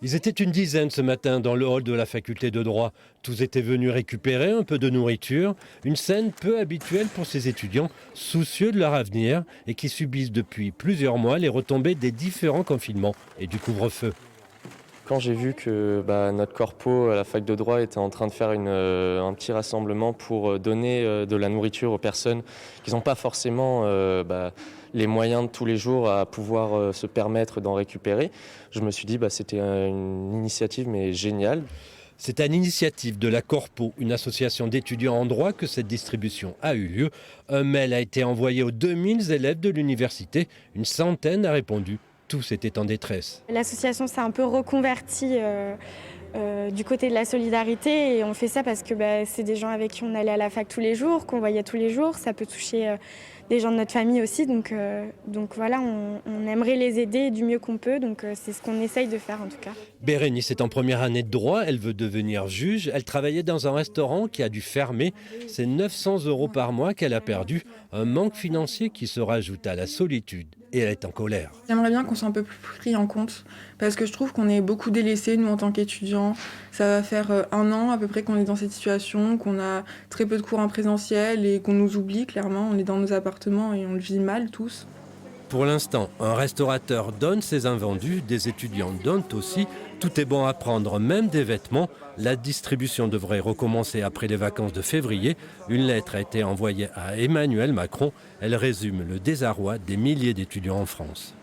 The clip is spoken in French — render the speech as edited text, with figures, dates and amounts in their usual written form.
Ils étaient une dizaine ce matin dans le hall de la faculté de droit. Tous étaient venus récupérer un peu de nourriture, une scène peu habituelle pour ces étudiants, soucieux de leur avenir et qui subissent depuis plusieurs mois les retombées des différents confinements et du couvre-feu. Quand j'ai vu que notre corpo à la fac de droit était en train de faire un petit rassemblement pour donner de la nourriture aux personnes qui n'ont pas forcément les moyens de tous les jours à pouvoir se permettre d'en récupérer, je me suis dit c'était une initiative mais géniale. C'est à l'initiative de la Corpo, une association d'étudiants en droit, que cette distribution a eu lieu. Un mail a été envoyé aux 2000 élèves de l'université. Une centaine a répondu. Tous étaient en détresse. L'association s'est un peu reconvertie du côté de la solidarité et on fait ça parce que c'est des gens avec qui on allait à la fac tous les jours, qu'on voyait tous les jours. Ça peut toucher des gens de notre famille aussi, donc voilà, on aimerait les aider du mieux qu'on peut, donc c'est ce qu'on essaye de faire en tout cas. Bérénice est en première année de droit, elle veut devenir juge. Elle travaillait dans un restaurant qui a dû fermer. C'est 900 € par mois qu'elle a perdu, un manque financier qui se rajoute à la solitude. Et elle est en colère. J'aimerais bien qu'on soit un peu plus pris en compte, parce que je trouve qu'on est beaucoup délaissés, nous, en tant qu'étudiants. Ça va faire 1 an à peu près qu'on est dans cette situation, qu'on a très peu de cours en présentiel et qu'on nous oublie, clairement. On est dans nos appartements et on le vit mal, tous. Pour l'instant, un restaurateur donne ses invendus, des étudiants donnent aussi. Tout est bon à prendre, même des vêtements. La distribution devrait recommencer après les vacances de février. Une lettre a été envoyée à Emmanuel Macron. Elle résume le désarroi des milliers d'étudiants en France.